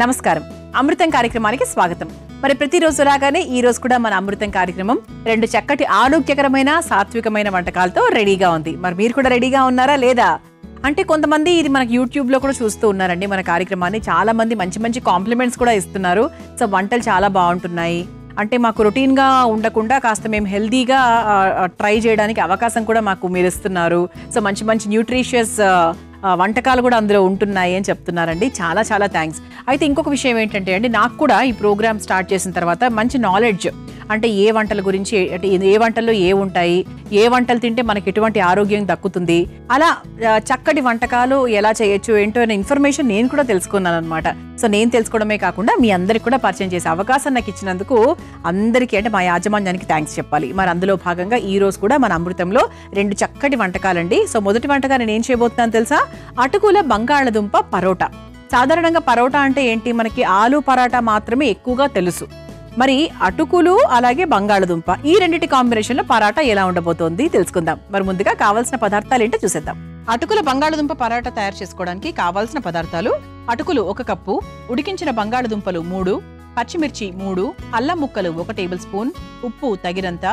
నమస్కారం. అమృతం కార్యక్రమానికి స్వాగతం. మరి ప్రతిరోజు లాగానే ఈ రోజు కూడా మన అమృతం కార్యక్రమం రెండు చక్కటి ఆరోగ్యకరమైన సాత్వికమైన వంటకాలతో రెడీగా ఉంది. మరి మీరు కూడా రెడీగా ఉన్నారా లేదా? అంటే కొంతమంది ఇది మనకి యూట్యూబ్ లో కూడా చూస్తూ ఉన్నారండి మన కార్యక్రమాన్ని. చాలా మంది మంచి మంచి కాంప్లిమెంట్స్ కూడా ఇస్తున్నారు. సో వంటలు చాలా బాగుంటున్నాయి, అంటే మాకు రొటీన్గా ఉండకుండా కాస్త మేము హెల్దీగా ట్రై చేయడానికి అవకాశం కూడా మాకు మీరు ఇస్తున్నారు. సో మంచి మంచి న్యూట్రిషియస్ వంటకాలు కూడా అందులో ఉంటున్నాయి అని చెప్తున్నారండి. చాలా చాలా థ్యాంక్స్. అయితే ఇంకొక విషయం ఏంటంటే అండి, నాకు కూడా ఈ ప్రోగ్రామ్ స్టార్ట్ చేసిన తర్వాత మంచి నాలెడ్జ్, అంటే ఏ వంటల గురించి, అంటే ఏ వంటల్లో ఏ ఉంటాయి, ఏ వంటలు తింటే మనకి ఎటువంటి ఆరోగ్యం దక్కుతుంది, అలా చక్కటి వంటకాలు ఎలా చేయొచ్చు ఏంటో అనే ఇన్ఫర్మేషన్ నేను కూడా తెలుసుకున్నాను అనమాట. సో నేను తెలుసుకోవడమే కాకుండా మీ అందరికి కూడా పరిచయం చేసే అవకాశం నాకు ఇచ్చినందుకు అందరికీ, అంటే మా యాజమాన్యానికి థ్యాంక్స్ చెప్పాలి. మరి అందులో భాగంగా ఈ రోజు కూడా మన అమృతంలో రెండు చక్కటి వంటకాలండి. సో మొదటి వంటగా నేను ఏం చేయబోతున్నాను తెలుసా? అటుకుల బంగాళదుంప పరోటా. సాధారణంగా పరోటా అంటే ఏంటి, మనకి ఆలు పరాటా మాత్రమే ఎక్కువగా తెలుసు. మరి అటుకులు అలాగే బంగాళదుంప ఈ రెండింటి కాంబినేషన్ లో పరాటా ఎలా ఉండబోతోంది తెలుసుకుందాం. మరి ముందుగా కావాల్సిన పదార్థాలు ఏంటో చూసేద్దాం. అటుకుల బంగాళదుంప పరాటా తయారు చేసుకోవడానికి కావాల్సిన పదార్థాలు: అటుకులు 1 కప్పు, ఉడికించిన బంగాళదుంపలు 3, పచ్చిమిర్చి 3, అల్లం ముక్కలు 1 టేబుల్ స్పూన్, ఉప్పు తగినంత,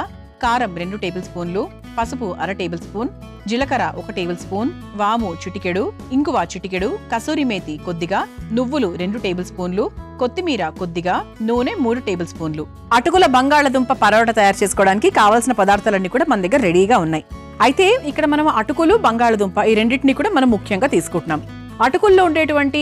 కారం 2 టేబుల్ స్పూన్లు, పసుపు 1/2 టేబుల్ స్పూన్, జీలకర్ర 1 టేబుల్ స్పూన్, వాము చిటికెడు, ఇంగువ చిటికెడు, కసూరి మేతి కొద్దిగా, నువ్వులు 2 టేబుల్ స్పూన్లు, కొత్తిమీర కొద్దిగా, నూనె 3 టేబుల్ స్పూన్లు. అటుకుల బంగాళదుంప పరోటా తయారు చేసుకోవడానికి కావాల్సిన పదార్థాలన్నీ కూడా మన దగ్గర రెడీగా ఉన్నాయి. అయితే ఇక్కడ మనం అటుకులు బంగాళదుంప ఈ రెండింటిని కూడా మనం ముఖ్యంగా తీసుకుంటున్నాం. అటుకుల్లో ఉండేటువంటి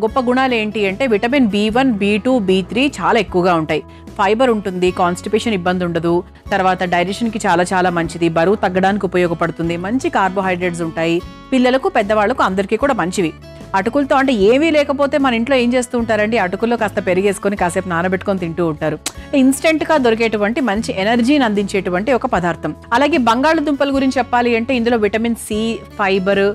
గొప్ప గుణాలు ఏంటి అంటే, విటమిన్ B1, B2, B3 చాలా ఎక్కువగా ఉంటాయి. ఫైబర్ ఉంటుంది, కాన్స్టిపేషన్ ఇబ్బంది ఉండదు, తర్వాత డైజెషన్కి చాలా చాలా మంచిది, బరువు తగ్గడానికి ఉపయోగపడుతుంది, మంచి కార్బోహైడ్రేట్స్ ఉంటాయి, పిల్లలకు పెద్దవాళ్ళకు అందరికీ కూడా మంచివి. అటుకులతో అంటే ఏమీ లేకపోతే మన ఇంట్లో ఏం చేస్తూ ఉంటారండి, అటుకుల్లో కాస్త పెరిగేసుకొని కాసేపు నానబెట్టుకొని తింటూ ఉంటారు. ఇన్స్టెంట్ గా దొరికేటువంటి మంచి ఎనర్జీని అందించేటువంటి ఒక పదార్థం. అలాగే బంగాళదుంపల గురించి చెప్పాలి అంటే ఇందులో vitamin C, fibre,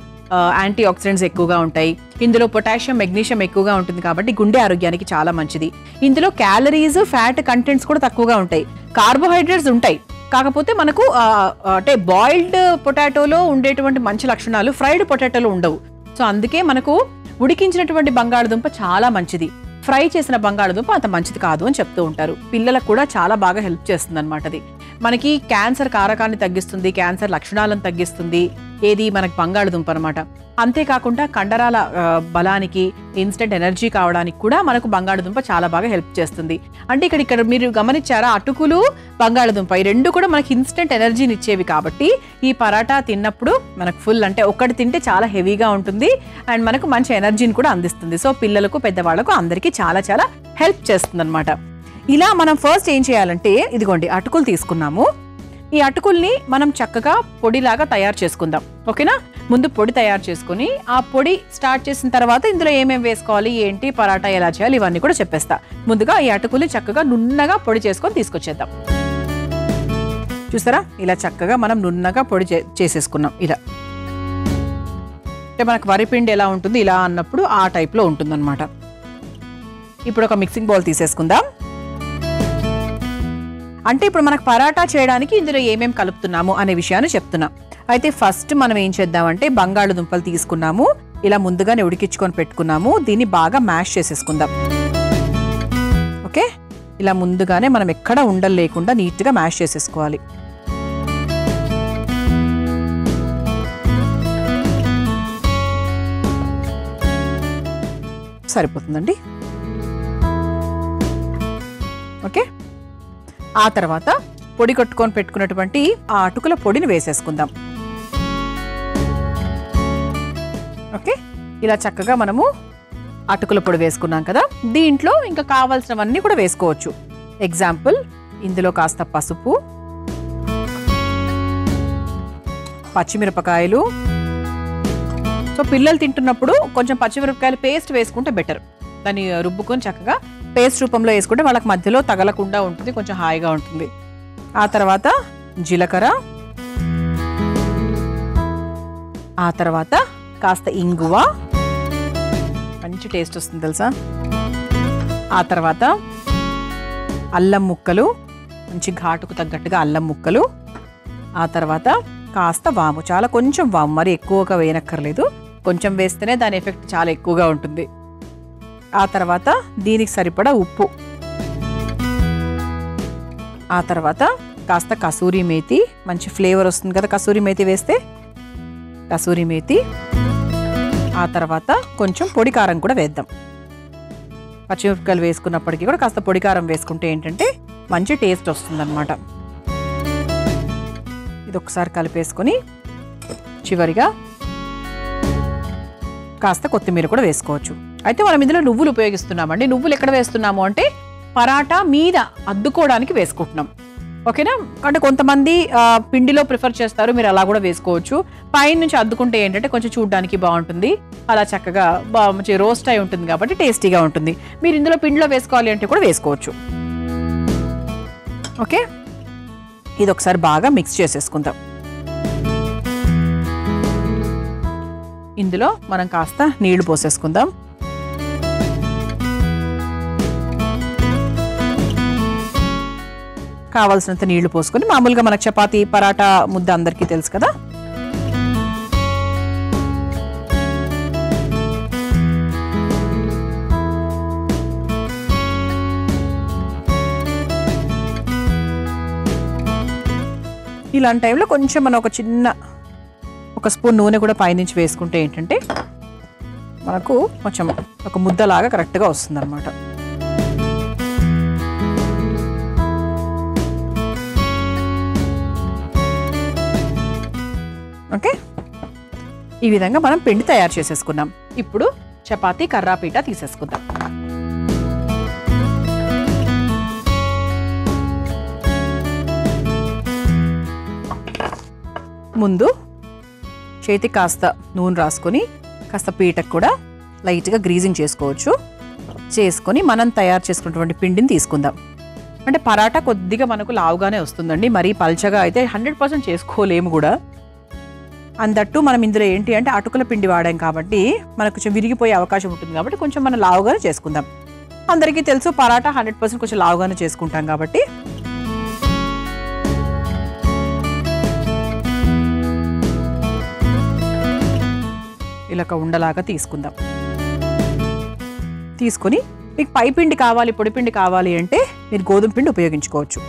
antioxidants ఎక్కువగా ఉంటాయి. ఇందులో పొటాషియం, మెగ్నీషియం ఎక్కువగా ఉంటుంది కాబట్టి గుండె ఆరోగ్యానికి చాలా మంచిది. ఇందులో క్యాలరీస్, ఫ్యాట్ కంటెంట్స్ కూడా తక్కువగా ఉంటాయి. కార్బోహైడ్రేట్స్ ఉంటాయి, కాకపోతే మనకు అంటే బాయిల్డ్ పొటాటోలో ఉండేటువంటి మంచి లక్షణాలు ఫ్రైడ్ పొటాటోలో ఉండవు. సో అందుకే మనకు ఉడికించినటువంటి బంగాళదుంప చాలా మంచిది, ఫ్రై చేసిన బంగాళదుంప అంత మంచిది కాదు అని చెప్తూ ఉంటారు. పిల్లలకు కూడా చాలా బాగా హెల్ప్ చేస్తుంది అనమాట. అది మనకి క్యాన్సర్ కారకాన్ని తగ్గిస్తుంది, క్యాన్సర్ లక్షణాలను తగ్గిస్తుంది, ఏది మనకి బంగాళదుంప అనమాట. అంతేకాకుండా కండరాల బలానికి, ఇన్స్టెంట్ ఎనర్జీ కావడానికి కూడా మనకు బంగాళదుంప చాలా బాగా హెల్ప్ చేస్తుంది. అంటే ఇక్కడ మీరు గమనించారా, అటుకులు బంగాళదుంప ఈ రెండు కూడా మనకి ఇన్స్టెంట్ ఎనర్జీని ఇచ్చేవి కాబట్టి ఈ పరాటా తిన్నప్పుడు మనకు ఫుల్, అంటే ఒకటి తింటే చాలా హెవీగా ఉంటుంది అండ్ మనకు మంచి ఎనర్జీని కూడా అందిస్తుంది. సో పిల్లలకు, పెద్దవాళ్లకు అందరికీ చాలా చాలా హెల్ప్ చేస్తుంది అనమాట. ఇలా మనం ఫస్ట్ ఏం చేయాలంటే, ఇదిగోండి అటుకులు తీసుకున్నాము. ఈ అటుకుల్ని మనం చక్కగా పొడిలాగా తయారు చేసుకుందాం. ఓకేనా? ముందు పొడి తయారు చేసుకుని ఆ పొడి స్టార్ట్ చేసిన తర్వాత ఇందులో ఏమేమి వేసుకోవాలి, ఏంటి, పరాటా ఎలా చేయాలి, ఇవన్నీ కూడా చెప్పేస్తా. ముందుగా ఈ అటుకుల్ని చక్కగా నున్నగా పొడి చేసుకొని తీసుకొచ్చేద్దాం. చూసారా, ఇలా చక్కగా మనం నున్నగా పొడి చేసేసుకున్నాం. ఇలా అంటే మనకు వరిపిండి ఎలా ఉంటుంది ఇలా అన్నప్పుడు ఆ టైప్లో ఉంటుందన్నమాట. ఇప్పుడు ఒక మిక్సింగ్ బౌల్ తీసేసుకుందాం. అంటే ఇప్పుడు మనకు పరాటా చేయడానికి ఇందులో ఏమేమి కలుపుతున్నాము అనే విషయాన్ని చెప్తున్నా. అయితే ఫస్ట్ మనం ఏం చేద్దామంటే, బంగాళదుంపలు తీసుకున్నాము, ఇలా ముందుగానే ఉడికించుకొని పెట్టుకున్నాము. దీన్ని బాగా మ్యాష్ చేసేసుకుందాం. ఓకే, ఇలా ముందుగానే మనం ఎక్కడ ఉండలు లేకుండా నీట్గా మ్యాష్ చేసేసుకోవాలి. సరిపోతుందండి. ఓకే, ఆ తర్వాత పొడి కొట్టుకొని పెట్టుకున్నటువంటి ఆ అటుకుల పొడిని వేసేసుకుందాం. ఓకే, ఇలా చక్కగా మనము అటుకుల పొడి వేసుకున్నాం కదా, దీంట్లో ఇంకా కావాల్సినవన్నీ కూడా వేసుకోవచ్చు. ఎగ్జాంపుల్, ఇందులో కాస్త పసుపు, పచ్చిమిరపకాయలు. సో పిల్లలు తింటున్నప్పుడు కొంచెం పచ్చిమిరపకాయలు పేస్ట్ వేసుకుంటే బెటర్. దాన్ని రుబ్బుకొని చక్కగా పేస్ట్ రూపంలో వేసుకుంటే వాళ్ళకి మధ్యలో తగలకుండా ఉంటుంది, కొంచెం హాయిగా ఉంటుంది. ఆ తర్వాత జీలకర్ర, ఆ తర్వాత కాస్త ఇంగువ, మంచి టేస్ట్ వస్తుంది తెలుసా. ఆ తర్వాత అల్లం ముక్కలు, మంచి ఘాటుకు తగ్గట్టుగా అల్లం ముక్కలు. ఆ తర్వాత కాస్త వాము, చాలా కొంచెం వాము, మరి ఎక్కువగా వేయనక్కర్లేదు, కొంచెం వేస్తేనే దాని ఎఫెక్ట్ చాలా ఎక్కువగా ఉంటుంది. ఆ తర్వాత దీనికి సరిపడా ఉప్పు, ఆ తర్వాత కాస్త కసూరి మేతి, మంచి ఫ్లేవర్ వస్తుంది కదా కసూరి మేతి వేస్తే, కసూరి మేతి. ఆ తర్వాత కొంచెం పొడి కారం కూడా వేద్దాం. పచ్చిమిరపకాయలు వేసుకున్నప్పటికీ కూడా కాస్త పొడి కారం వేసుకుంటే ఏంటంటే మంచి టేస్ట్ వస్తుందన్నమాట. ఇది ఒకసారి కలిపేసుకొని చివరిగా కాస్త కొత్తిమీర కూడా వేసుకోవచ్చు. అయితే మనం ఇందులో నువ్వులు ఉపయోగిస్తున్నామండి. నువ్వులు ఎక్కడ వేస్తున్నాము అంటే పరాటా మీద అద్దుకోవడానికి వేసుకుంటున్నాం. ఓకేనా? అంటే కొంతమంది పిండిలో ప్రిఫర్ చేస్తారు, మీరు అలా కూడా వేసుకోవచ్చు. పైన నుంచి అద్దుకుంటే ఏంటంటే కొంచెం చూడడానికి బాగుంటుంది, అలా చక్కగా మంచి రోస్ట్ అయి ఉంటుంది కాబట్టి టేస్టీగా ఉంటుంది. మీరు ఇందులో పిండిలో వేసుకోవాలి అంటే కూడా వేసుకోవచ్చు. ఓకే, ఇది ఒకసారి బాగా మిక్స్ చేసేసుకుందాం. ఇందులో మనం కాస్త నీళ్లు పోసేసుకుందాం. కావాల్సినంత నీళ్లు పోసుకొని, మామూలుగా మనకు చపాతీ పరాటా ముద్ద అందరికీ తెలుసు కదా, ఇలాంటి టైంలో కొంచెం మనం ఒక స్పూన్ నూనె కూడా పైనుంచి వేసుకుంటే ఏంటంటే మనకు కొంచెం ఒక ముద్దలాగా కరెక్ట్గా వస్తుందన్నమాట. ఓకే, ఈ విధంగా మనం పిండి తయారు చేసేసుకున్నాం. ఇప్పుడు చపాతీ కర్రాపీట తీసేసుకుందాం. ముందు చేతికి కాస్త నూనె రాసుకొని కాస్త పీటకు కూడా లైట్గా గ్రీజింగ్ చేసుకొని మనం తయారు చేసుకున్నటువంటి పిండిని తీసుకుందాం. అంటే పరాటా కొద్దిగా మనకు లావుగానే వస్తుందండి, మరీ పల్చగా అయితే 100% చేసుకోలేము కూడా. అందట్టు మనం ఇందులో ఏంటి అంటే అటుకుల పిండి వాడాం కాబట్టి మనకు కొంచెం విరిగిపోయే అవకాశం ఉంటుంది కాబట్టి కొంచెం మనం లావుగానే చేసుకుందాం. అందరికీ తెలుసు పరాటా 100% కొంచెం లావుగానే చేసుకుంటాం కాబట్టి ఇలా ఒక ఉండలాగా తీసుకుందాం. తీసుకొని మీకు పై పిండి కావాలి, పొడి పిండి కావాలి అంటే మీరు గోధుమ పిండి ఉపయోగించుకోవచ్చు.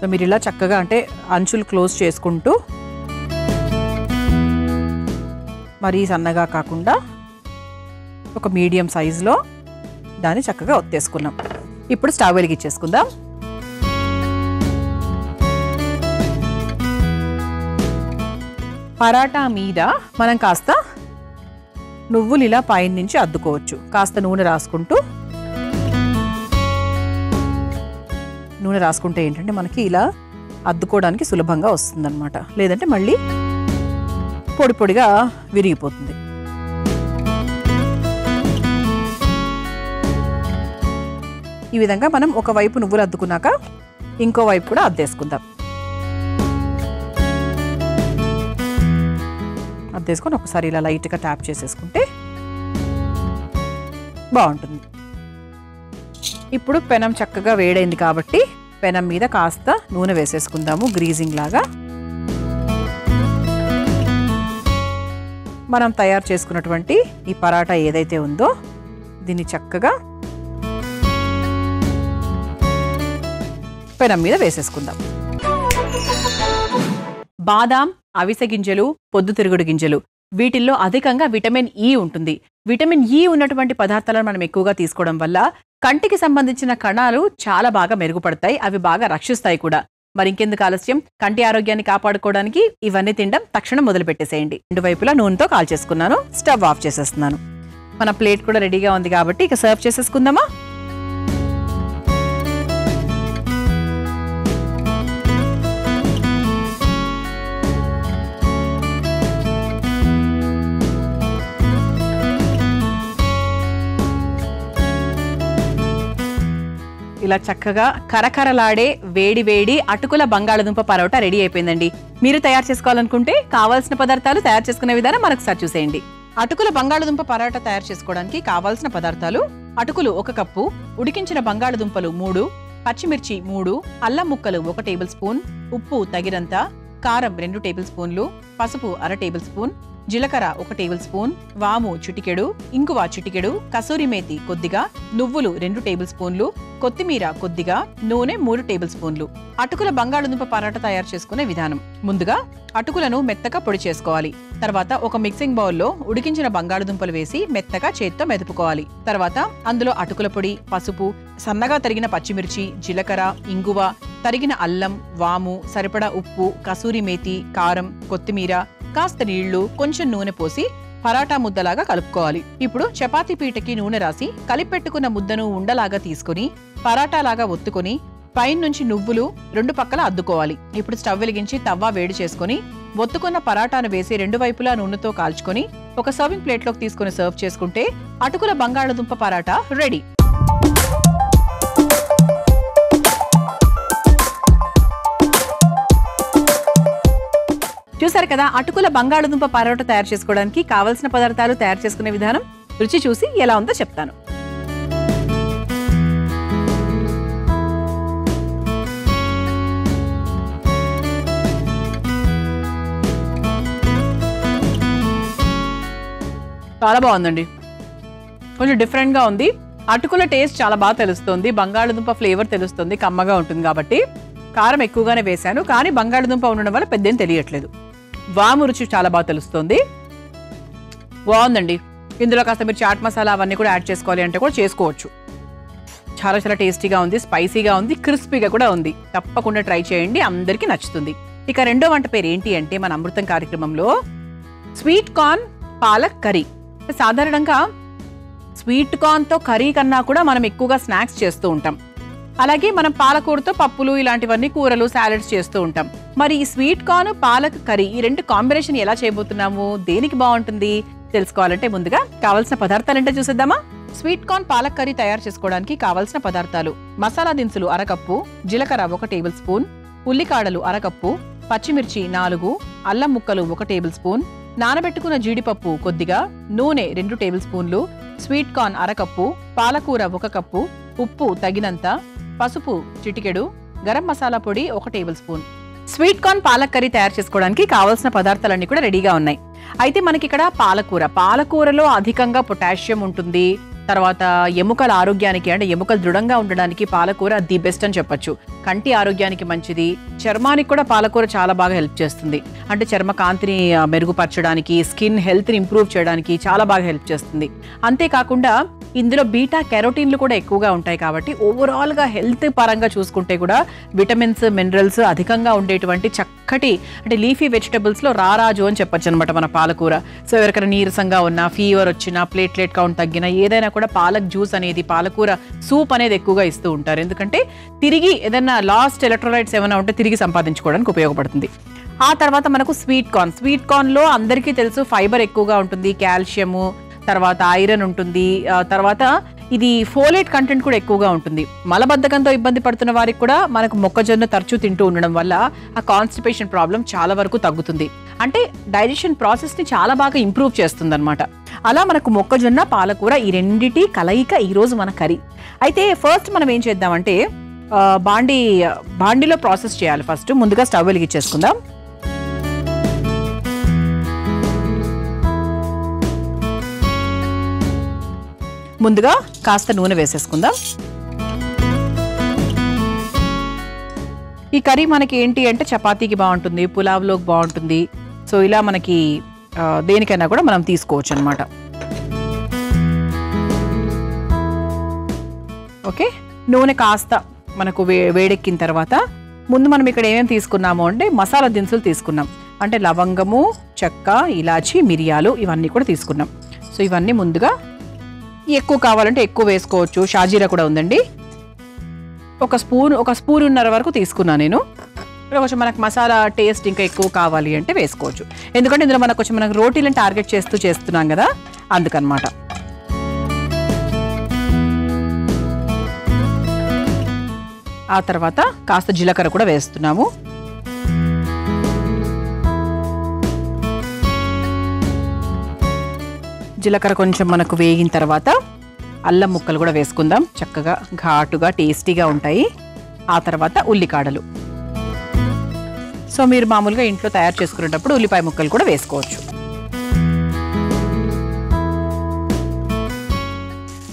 సో మీరు ఇలా చక్కగా అంటే అంచులు క్లోజ్ చేసుకుంటూ మరీ సన్నగా కాకుండా ఒక మీడియం సైజులో దాన్ని చక్కగా ఒత్తేసుకున్నాం. ఇప్పుడు స్టవ్ వెలిగించేసుకుందాం. పరాటా మీద మనం కాస్త నువ్వులు ఇలా పైన నుంచి అద్దుకోవచ్చు. కాస్త నూనె రాసుకుంటే ఏంటంటే మనకి ఇలా అద్దుకోవడానికి సులభంగా వస్తుందన్నమాట. లేదంటే మళ్ళీ పొడి పొడిగా విరిగిపోతుంది. ఈ విధంగా మనం ఒకవైపు నువ్వులు అద్దుకున్నాక ఇంకో వైపు కూడా అద్దేసుకుందాం. అద్దేసుకొని ఒకసారి ఇలా లైట్గా ట్యాప్ చేసేసుకుంటే బాగుంటుంది. ఇప్పుడు పెనం చక్కగా వేడైంది కాబట్టి పెనం మీద కాస్త నూనె వేసేసుకుందాము గ్రీజింగ్ లాగా. మనం తయారు చేసుకున్నటువంటి ఈ పరాటా ఏదైతే ఉందో దీన్ని చక్కగా పెనం మీద వేసేసుకుందాం. బాదాం, అవిసె గింజలు, పొద్దుతిరుగుడు గింజలు వీటిల్లో అధికంగా విటమిన్ ఈ ఉంటుంది. విటమిన్ ఈ ఉన్నటువంటి పదార్థాలను మనం ఎక్కువగా తీసుకోవడం వల్ల కంటికి సంబంధించిన కణాలు చాలా బాగా మెరుగుపడతాయి, అవి బాగా రక్షిస్తాయి కూడా. మరి ఇంకెందుకు ఆలస్యం, కంటి ఆరోగ్యాన్ని కాపాడుకోవడానికి ఇవన్నీ తినడం తక్షణం మొదలు పెట్టేసేయండి. రెండు వైపులా నూనెతో కాల్చేసుకున్నాను, స్టవ్ ఆఫ్ చేసేస్తున్నాను. మన ప్లేట్ కూడా రెడీగా ఉంది కాబట్టి ఇక సర్వ్ చేసేసుకుందామా. ఇలా చక్కగా కరకరలాడే వేడి వేడి అటుకుల బంగాళదుంప పరోటా రెడీ అయిపోయిందండి. మీరు తయారు చేసుకోవాలనుకుంటే కావాల్సిన పదార్థాలు, తయారు చేసుకునే విధానం మనకు చూసేయండి. అటుకుల బంగాళదుంప పరోటా తయారు చేసుకోవడానికి కావాల్సిన పదార్థాలు: అటుకులు 1 కప్పు, ఉడికించిన బంగాళదుంపలు 3, పచ్చిమిర్చి 3, అల్లం ముక్కలు 1 టేబుల్ స్పూన్, ఉప్పు తగినంత, కారం 2 టేబుల్ స్పూన్లు, పసుపు 1/2 టేబుల్ స్పూన్, జీలకర్ర 1 టేబుల్ స్పూన్, వాము చిటికెడు, ఇంగువ చిటికెడు, కసూరి మేతి కొద్దిగా, నువ్వులు 2 టేబుల్ స్పూన్లు, కొత్తిమీర కొద్దిగా, నూనె 3 టేబుల్ స్పూన్లు. అటుకుల బంగాళదుంప పరాటా తయారు చేసుకునే విధానం. ముందుగా అటుకులను మెత్తగా పొడి చేసుకోవాలి. తర్వాత ఒక మిక్సింగ్ బౌల్లో ఉడికించిన బంగాళదుంపలు వేసి మెత్తగా చేత్తో మెదుపుకోవాలి. తర్వాత అందులో అటుకుల పొడి, పసుపు, సన్నగా తరిగిన పచ్చిమిర్చి, జీలకర్ర, ఇంగువ, తరిగిన అల్లం, వాము, సరిపడా ఉప్పు, కసూరి మేతి, కారం, కొత్తిమీర, కాస్త నీళ్లు, కొంచెం నూనె పోసి పరాటా ముద్దలాగా కలుపుకోవాలి. ఇప్పుడు చపాతీ పీటకి నూనె రాసి కలిపెట్టుకున్న ముద్దను ఉండలాగా తీసుకుని పరాటాలాగా ఒత్తుకొని పైనుంచి నువ్వులు 2 పక్కల అద్దుకోవాలి. ఇప్పుడు స్టవ్ వెలిగించి తవ్వ వేడి చేసుకుని ఒత్తుకున్న పరాటాను వేసి 2 వైపులా నూనెతో కాల్చుకొని ఒక సర్వింగ్ ప్లేట్లోకి తీసుకుని సర్వ్ చేసుకుంటే అటుకుల బంగాళదుంప పరాటా రెడీ. చూసారు కదా, అటుకుల బంగాళదుంప పరోటా తయారు చేసుకోవడానికి కావలసిన పదార్థాలు, తయారు చేసుకునే విధానం, రుచి చూసి ఎలా ఉందో చెప్తాను. చాలా బాగుందండి, కొంచెం డిఫరెంట్గా ఉంది. అటుకుల టేస్ట్ చాలా బాగా తెలుస్తుంది, బంగాళదుంప ఫ్లేవర్ తెలుస్తుంది, కమ్మగా ఉంటుంది కాబట్టి. కారం ఎక్కువగానే వేశాను, కానీ బంగాళదుంప ఉండడం వల్ల పెద్దేం తెలియట్లేదు. వాము రుచి చాలా బాగా తెలుస్తుంది, బాగుందండి. ఇందులో కాస్త మీరు చాట్ మసాలా అవన్నీ కూడా యాడ్ చేసుకోవాలి అంటే కూడా చేసుకోవచ్చు. చాలా చాలా టేస్టీగా ఉంది, స్పైసీగా ఉంది, క్రిస్పీగా కూడా ఉంది. తప్పకుండా ట్రై చేయండి, అందరికీ నచ్చుతుంది. ఇక రెండో వంట పేరు ఏంటి అంటే మన అమృతం కార్యక్రమంలో స్వీట్ కార్న్ పాలక్ కర్రీ. సాధారణంగా స్వీట్ కార్న్తో కర్రీ కన్నా కూడా మనం ఎక్కువగా స్నాక్స్ చేస్తూ ఉంటాం. అలాగే మనం పాలకూరతో పప్పులు ఇలాంటివన్నీ కూరలు, సాలెడ్స్ చేస్తూ ఉంటాం. మరి ఈ స్వీట్ కార్న్ పాలక్ కర్రీ ఈ రెండు కాంబినేషన్ ఎలా చేయబోతున్నాము, దేనికి బాగుంటుంది తెలుసుకోవాలంటే ముందుగా కావాల్సిన పదార్థాలు ఏంటో చూసేద్దామా. స్వీట్ కార్న్ పాలక్ కర్రీ తయారు చేసుకోవడానికి కావాల్సిన పదార్థాలు: మసాలా దినుసులు 1 కప్పు, జీలకర్ర 1 టేబుల్ స్పూన్, ఉల్లికాడలు 1 కప్పు, పచ్చిమిర్చి 4, అల్లం ముక్కలు 1 టేబుల్ స్పూన్, నానబెట్టుకున్న జీడిపప్పు కొద్దిగా, నూనె 2 టేబుల్ స్పూన్లు, స్వీట్ కార్న్ 1 కప్పు, పాలకూర 1 కప్పు, ఉప్పు తగినంత, పసుపు చిటికెడు, గరం మసాలా పొడి 1 table spoon. Sweet corn palak curry తయారు చేసుకోవడానికి కావాల్సిన పదార్థాలన్నీ కూడా రెడీగా ఉన్నాయి. అయితే మనకి ఇక్కడ పాలకూరలో అధికంగా పొటాషియం ఉంటుంది. తర్వాత ఎముకల ఆరోగ్యానికి, అంటే ఎముకలు దృఢంగా ఉండడానికి పాలకూర ది బెస్ట్ అని చెప్పొచ్చు. కంటి ఆరోగ్యానికి మంచిది. చర్మానికి కూడా పాలకూర చాలా బాగా హెల్ప్ చేస్తుంది. అంటే చర్మ కాంతిని మెరుగుపరచడానికి, స్కిన్ హెల్త్ని ఇంప్రూవ్ చేయడానికి చాలా బాగా హెల్ప్ చేస్తుంది. అంతేకాకుండా ఇందులో బీటా కెరోటిన్లు కూడా ఎక్కువగా ఉంటాయి కాబట్టి ఓవరాల్గా హెల్త్ పరంగా చూసుకుంటే కూడా విటమిన్స్, మినరల్స్ అధికంగా ఉండేటువంటి చక్కటి, అంటే లీఫీ వెజిటబుల్స్లో రారాజు అని చెప్పొచ్చు అనమాట మన పాలకూర. సో ఎవరికైనా నీరసంగా ఉన్నా, ఫీవర్ వచ్చినా, ప్లేట్లెట్ కౌంట్ తగ్గినా, ఏదైనా కూడా పాలక్ జ్యూస్ అనేది, పాలకూర సూప్ అనేది ఎక్కువగా ఇస్తూ ఉంటారు. ఎందుకంటే తిరిగి ఏదైనా లాస్ట్ ఎలక్ట్రోలైట్స్ ఏమైనా ఉంటే తిరిగి సంపాదించుకోవడానికి ఉపయోగపడుతుంది. ఆ తర్వాత మనకు స్వీట్ కార్న్లో అందరికీ తెలుసు ఫైబర్ ఎక్కువగా ఉంటుంది, కాల్షియము, తర్వాత ఐరన్ ఉంటుంది, తర్వాత ఇది ఫోలేట్ కంటెంట్ కూడా ఎక్కువగా ఉంటుంది. మలబద్ధకంతో ఇబ్బంది పడుతున్న వారికి కూడా మనకు మొక్కజొన్న తరచూ తింటూ ఉండడం వల్ల ఆ కాన్స్టిపేషన్ ప్రాబ్లం చాలా వరకు తగ్గుతుంది. అంటే డైజెషన్ ప్రాసెస్ని చాలా బాగా ఇంప్రూవ్ చేస్తుంది అనమాట. అలా మనకు మొక్కజొన్న, పాలకూర ఈ రెండిటి కలయిక ఈరోజు మన కర్రీ. అయితే ఫస్ట్ మనం ఏం చేద్దామంటే బాండీలో ప్రాసెస్ చేయాలి. ఫస్ట్ ముందుగా స్టవ్ వెలిగించేసుకుందాం. ముందుగా కాస్త నూనె వేసేసుకుందాం. ఈ కర్రీ మనకి ఏంటి అంటే చపాతీకి బాగుంటుంది, పులావ్లోకి బాగుంటుంది. సో ఇలా మనకి దేనికైనా కూడా మనం తీసుకోవచ్చు అనమాట. ఓకే, నూనె కాస్త మనకు వేడెక్కిన తర్వాత ముందు మనం ఇక్కడ ఏమేమి తీసుకున్నాము అంటే మసాలా దినుసులు తీసుకున్నాం. అంటే లవంగము, చెక్క, ఇలాచి, మిరియాలు ఇవన్నీ కూడా తీసుకున్నాం. సో ఇవన్నీ ముందుగా ఎక్కువ కావాలంటే ఎక్కువ వేసుకోవచ్చు. షాజీరా కూడా ఉందండి, ఒక స్పూన్నర వరకు తీసుకున్నాను నేను. కొంచెం మనకు మసాలా టేస్ట్ ఇంకా ఎక్కువ కావాలి అంటే వేసుకోవచ్చు. ఎందుకంటే ఇందులో మనకు రోటీలను టార్గెట్ చేస్తున్నాం కదా, అందుకనమాట. ఆ తర్వాత కాస్త జీలకర్ర కూడా వేస్తున్నాము. జీలకర్ర కొంచెం మనకు వేగిన తర్వాత అల్లం ముక్కలు కూడా వేసుకుందాం. చక్కగా ఘాటుగా టేస్టీగా ఉంటాయి. ఆ తర్వాత ఉల్లికాడలు. సో మీరు మామూలుగా ఇంట్లో తయారు చేసుకునేటప్పుడు ఉల్లిపాయ ముక్కలు కూడా వేసుకోవచ్చు.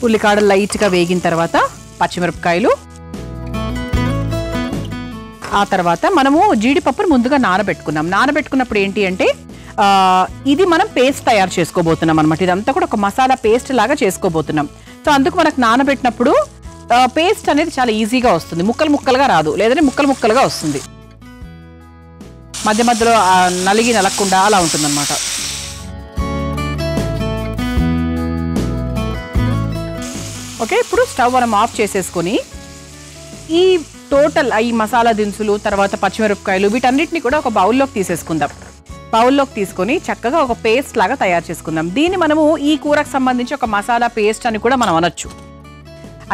ఉల్లికాడలు లైట్గా వేగిన తర్వాత పచ్చిమిరపకాయలు, ఆ తర్వాత మనము జీడిపప్పును ముందుగా నానబెట్టుకున్నాం. నానబెట్టుకున్నప్పుడు ఏంటి అంటే ఇది మనం పేస్ట్ తయారు చేసుకోబోతున్నాం అనమాట. ఇదంతా కూడా ఒక మసాలా పేస్ట్ లాగా చేసుకోబోతున్నాం. సో అందుకు మనకు నానబెట్టినప్పుడు పేస్ట్ అనేది చాలా ఈజీగా వస్తుంది, ముక్కలు ముక్కలుగా రాదు, లేదంటే ముక్కలు ముక్కలుగా వస్తుంది, మధ్య మధ్యలో నలగకుండా అలా ఉంటుందన్నమాట. ఓకే, ఇప్పుడు స్టవ్ మనం ఆఫ్ చేసేసుకొని ఈ టోటల్ ఈ మసాలా దినుసులు తర్వాత పచ్చిమిరపకాయలు వీటన్నిటిని కూడా ఒక బౌల్లోకి తీసేసుకుందాం. బౌల్లోకి తీసుకొని చక్కగా ఒక పేస్ట్ లాగా తయారు చేసుకుందాం. దీన్ని మనము ఈ కూరకు సంబంధించి ఒక మసాలా పేస్ట్ అని కూడా మనం అనొచ్చు.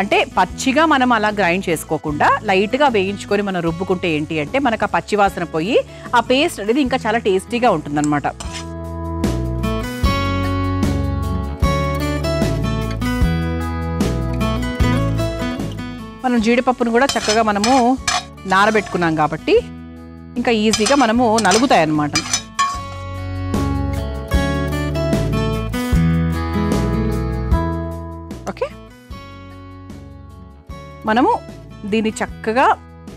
అంటే పచ్చిగా మనం అలా గ్రైండ్ చేసుకోకుండా లైట్గా వేయించుకొని మనం రుబ్బుకుంటే ఏంటి అంటే మనకు ఆ పచ్చి వాసన పోయి ఆ పేస్ట్ అనేది ఇంకా చాలా టేస్టీగా ఉంటుందన్నమాట. మనం జీడిపప్పును కూడా చక్కగా మనము నానబెట్టుకున్నాం కాబట్టి ఇంకా ఈజీగా మనము నలుగుతాయి అన్నమాట. ఓకే, మనము దీన్ని చక్కగా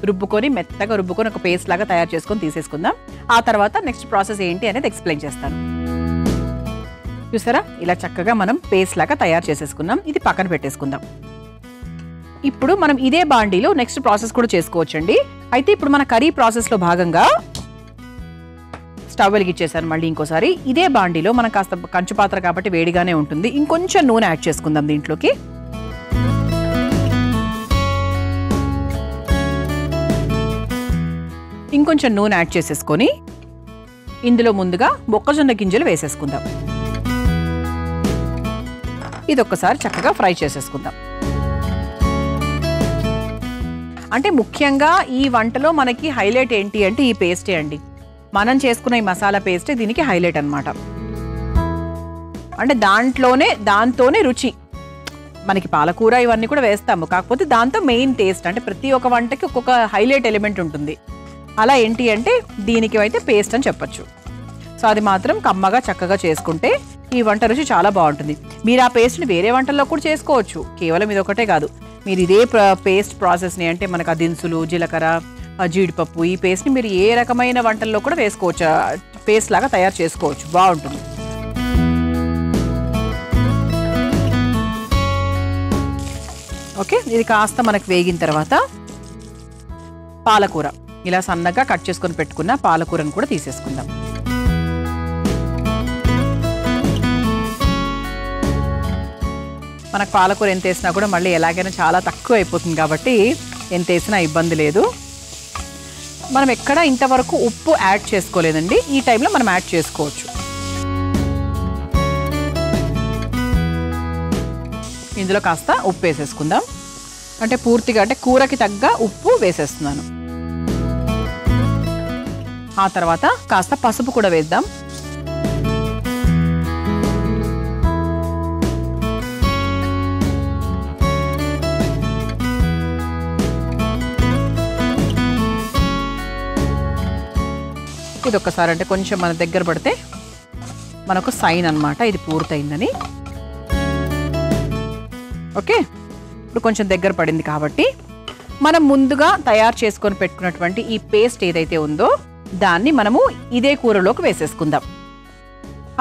రుబ్బుకొని మెత్తగా రుబ్బుకొని ఒక పేస్ట్ లాగా తయారు చేసుకొని తీసేసుకుందాం. ఆ తర్వాత నెక్స్ట్ ప్రాసెస్ ఏంటి అనేది ఎక్స్ప్లెయిన్ చేస్తాను. చూసారా, ఇలా చక్కగా మనం పేస్ట్ లాగా తయారు చేసేసుకున్నాం. ఇది పక్కన పెట్టేసుకుందాం. ఇప్పుడు మనం ఇదే బాండీలో నెక్స్ట్ ప్రాసెస్ కూడా చేసుకోవచ్చండి. అయితే ఇప్పుడు మన కర్రీ ప్రాసెస్లో భాగంగా స్టవ్ వెలిగించేసాను మళ్ళీ ఇంకోసారి. ఇదే బాండీలో మనం కాస్త కంచు పాత్ర కాబట్టి వేడిగానే ఉంటుంది, ఇంకొంచెం నూనె యాడ్ చేసుకుందాం దీంట్లోకి. ఇంకొంచెం నూనె యాడ్ చేసేసుకొని ఇందులో ముందుగా మొక్కజొన్న గింజలు వేసేసుకుందాం. ఇది ఒక్కసారి చక్కగా ఫ్రై చేసేసుకుందాం. అంటే ముఖ్యంగా ఈ వంటలో మనకి హైలైట్ ఏంటి అంటే ఈ పేస్టే అండి. మనం చేసుకున్న ఈ మసాలా పేస్టే దీనికి హైలైట్ అన్నమాట. అంటే దాంతోనే రుచి. మనకి పాలకూర ఇవన్నీ కూడా వేస్తాము, కాకపోతే దాంతో మెయిన్ టేస్ట్. అంటే ప్రతి ఒక్క వంటకి ఒక్కొక్క హైలైట్ ఎలిమెంట్ ఉంటుంది. అలా ఏంటి అంటే దీనికి అయితే పేస్ట్ అని చెప్పచ్చు. సో అది మాత్రం కమ్మగా చక్కగా చేసుకుంటే ఈ వంట రుచి చాలా బాగుంటుంది. మీరు ఆ పేస్ట్ని వేరే వంటల్లో కూడా చేసుకోవచ్చు, కేవలం ఇది ఒకటే కాదు. మీరు ఇదే పేస్ట్ ప్రాసెస్ని అంటే మనకు ఆ దినుసులు, జీలకర్ర, జీడిపప్పు ఈ పేస్ట్ని మీరు ఏ రకమైన వంటల్లో కూడా వేసుకోవచ్చు, పేస్ట్ లాగా తయారు చేసుకోవచ్చు, బాగుంటుంది. ఓకే, ఇది కాస్త మనకు వేగిన తర్వాత పాలకూర ఇలా సన్నగా కట్ చేసుకొని పెట్టుకున్న పాలకూరను కూడా తీసేసుకుందాం. మనకు పాలకూర ఎంత వేసినా కూడా మళ్ళీ ఎలాగైనా చాలా తక్కువ అయిపోతుంది కాబట్టి ఎంత వేసినా ఇబ్బంది లేదు. మనం ఎక్కడ ఇంతవరకు ఉప్పు యాడ్ చేసుకోలేదండి, ఈ టైంలో మనం యాడ్ చేసుకోవచ్చు. ఇందులో కాస్త ఉప్పు వేసేసుకుందాం. అంటే పూర్తిగా అంటే కూరకి తగ్గ ఉప్పు వేసేస్తున్నాను. ఆ తర్వాత కాస్త పసుపు కూడా వేద్దాం. ఇది ఒక్కసారి అంటే కొంచెం మన దగ్గర పడితే మనకు సైన్ అన్నమాట ఇది పూర్తయిందని. ఓకే, ఇప్పుడు కొంచెం దగ్గర పడింది కాబట్టి మనం ముందుగా తయారు చేసుకొని పెట్టుకున్నటువంటి ఈ పేస్ట్ ఏదైతే ఉందో దాన్ని మనము ఇదే కూరలోకి వేసేసుకుందాం.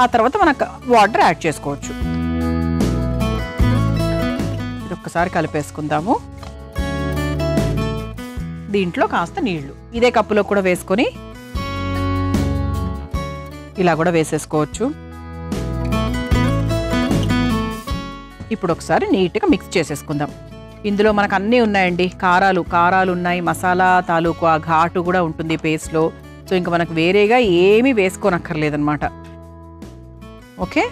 ఆ తర్వాత మనకు వాటర్ యాడ్ చేసుకోవచ్చు. ఇది ఒక్కసారి కలిపేసుకుందాము. దీంట్లో కాస్త నీళ్లు ఇదే కప్పులో కూడా వేసుకొని ఇలా కూడా వేసేసుకోవచ్చు. ఇప్పుడు ఒకసారి నీట్గా మిక్స్ చేసేసుకుందాం. ఇందులో మనకు అన్నీ ఉన్నాయండి, కారాలు ఉన్నాయి, మసాలా తాలూకు ఆ ఘాటు కూడా ఉంటుంది పేస్ట్లో. సో ఇంకా మనకు వేరేగా ఏమీ వేసుకోనక్కర్లేదన్నమాట. ఓకే,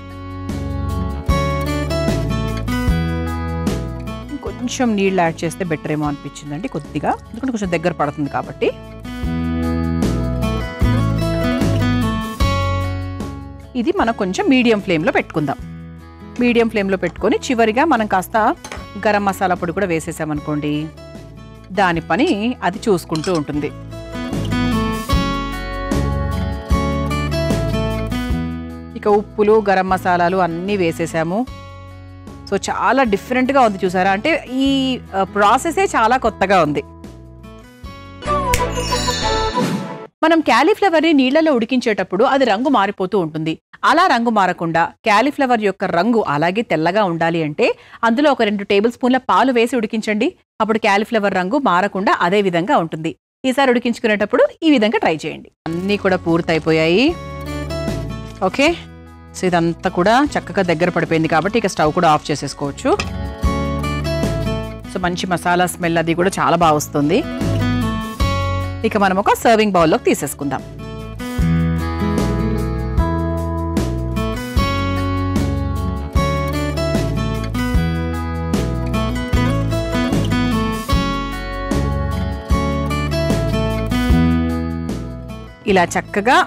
ఇంకొంచెం నీళ్ళు యాడ్ చేస్తే బెటర్ ఏమో అనిపించిందండి కొద్దిగా, ఎందుకంటే కొంచెం దగ్గర పడుతుంది కాబట్టి. ఇది మనం కొంచెం మీడియం ఫ్లేమ్లో పెట్టుకుందాం. మీడియం ఫ్లేమ్లో పెట్టుకొని చివరిగా మనం కాస్త గరం మసాలా పొడి కూడా వేసేసామనుకోండి, దాని పని అది చూసుకుంటూ ఉంటుంది. ఇక ఉప్పులు, గరం మసాలాలు అన్నీ వేసేసాము. సో సో చాలా డిఫరెంట్గా ఉంది చూసారా, అంటే ఈ ప్రాసెసే చాలా కొత్తగా ఉంది. మనం క్యాలీఫ్లవర్ని నీళ్లలో ఉడికించేటప్పుడు అది రంగు మారిపోతూ ఉంటుంది. అలా రంగు మారకుండా క్యాలీఫ్లవర్ యొక్క రంగు అలాగే తెల్లగా ఉండాలి అంటే అందులో ఒక 2 టేబుల్ స్పూన్ల పాలు వేసి ఉడికించండి. అప్పుడు క్యాలీఫ్లవర్ రంగు మారకుండా అదే విధంగా ఉంటుంది. ఈసారి ఉడికించుకునేటప్పుడు ఈ విధంగా ట్రై చేయండి. అన్నీ కూడా పూర్తయిపోయాయి. ఓకే, సో ఇదంతా కూడా చక్కగా దగ్గర పడిపోయింది కాబట్టి ఇక స్టవ్ కూడా ఆఫ్ చేసేసుకోవచ్చు. సో మంచి మసాలా స్మెల్ అది కూడా చాలా బాగా వస్తుంది. ఇక మనం ఒక సర్వింగ్ బౌల్లోకి తీసేసుకుందాం. ఇలా చక్కగా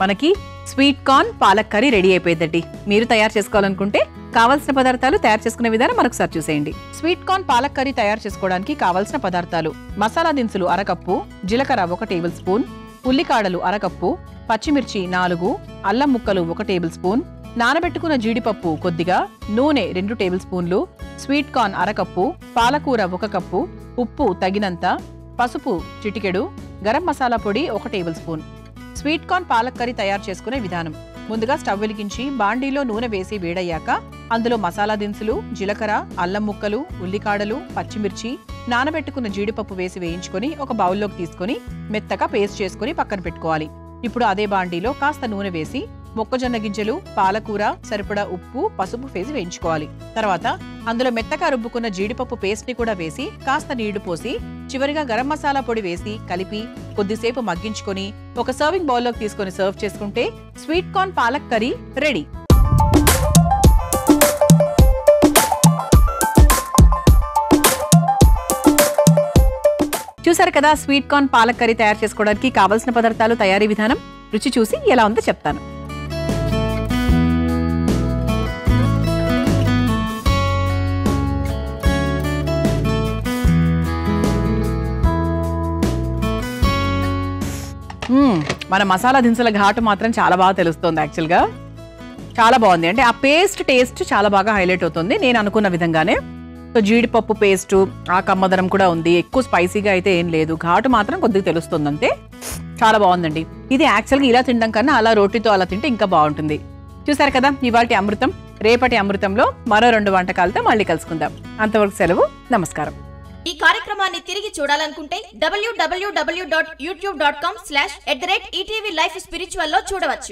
మనకి sweet corn palak curry ready అయిపోయిందండి. మీరు తయారు చేసుకోవాలనుకుంటే కావాల్సిన పదార్థాలు తయారు చేసుకునే విధానం మరొకసారి చూసేయండి. స్వీట్ కార్న్ పాలక్ కర్రీ తయారు చేసుకోవడానికి కావాల్సిన పదార్థాలు: మసాలా దినుసులు 1 కప్పు, జీలకర్ర 1 టేబుల్ స్పూన్, ఉల్లికాడలు 1 కప్పు, పచ్చిమిర్చి 4, అల్లం ముక్కలు 1 టేబుల్ స్పూన్, నానబెట్టుకున్న జీడిపప్పు కొద్దిగా, నూనె 2 టేబుల్ స్పూన్లు, స్వీట్ కార్న్ 1 కప్పు, పాలకూర 1 కప్పు, ఉప్పు తగినంత, పసుపు చిటికెడు, గరం మసాలా పొడి 1 table spoon. Sweet corn palak curry తయారు చేసుకునే విధానం: ముందుగా స్టవ్ వెలిగించి బాండీలో నూనె వేసి వేడయ్యాక అందులో మసాలా దినుసులు, జీలకర్ర, అల్లం ముక్కలు, ఉల్లికాడలు, పచ్చిమిర్చి, నానబెట్టుకున్న జీడిపప్పు వేసి వేయించుకొని ఒక బౌల్లోకి తీసుకొని మెత్తగా పేస్ట్ చేసుకుని పక్కన పెట్టుకోవాలి. ఇప్పుడు అదే బాండీలో కాస్త నూనె వేసి మొక్కజొన్న గింజలు, పాలకూర, సరిపడా ఉప్పు, పసుపు వేసి వేయించుకోవాలి. తర్వాత అందులో మెత్తగా రుబ్బుకున్న జీడిపప్పు పేస్ట్ ని కూడా వేసి కాస్త నీళ్లు పోసి చివరిగా గరం మసాలా పొడి వేసి కలిపి కొద్దిసేపు మగ్గించుకొని ఒక సర్వింగ్ బౌల్లోకి తీసుకొని సర్వ్ చేసుకుంటే sweet corn palak curry ready. చూసారు కదా, స్వీట్ కార్న్ పాలక్ కర్రీ తయారు చేసుకోవడానికి కావాల్సిన పదార్థాలు, తయారీ విధానం. రుచి చూసి ఎలా ఉందో చెప్తాను. మన మసాలా దినుసుల ఘాటు మాత్రం చాలా బాగా తెలుస్తుంది. యాక్చువల్గా చాలా బాగుంది. అంటే ఆ పేస్ట్ టేస్ట్ చాలా బాగా హైలైట్ అవుతుంది నేను అనుకున్న విధంగానే. సో జీడిపప్పు పేస్టు, ఆ కమ్మదనం కూడా ఉంది. ఎక్కువ స్పైసీగా అయితే ఏం లేదు, ఘాటు మాత్రం కొద్దిగా తెలుస్తుంది అంతే. చాలా బాగుందండి. ఇది యాక్చువల్గా ఇలా తినడం కన్నా అలా రోటీతో అలా తింటే ఇంకా బాగుంటుంది. చూసారు కదా ఇవాల్టి అమృతం. రేపటి అమృతంలో మరో 2 వంటకాలతో మళ్ళీ కలుసుకుందాం. అంతవరకు సెలవు, నమస్కారం. ఈ కార్యక్రమాన్ని తిరిగి చూడాలనుకుంటే www.youtube.com/@ETV Life Spiritual లో చూడవచ్చు.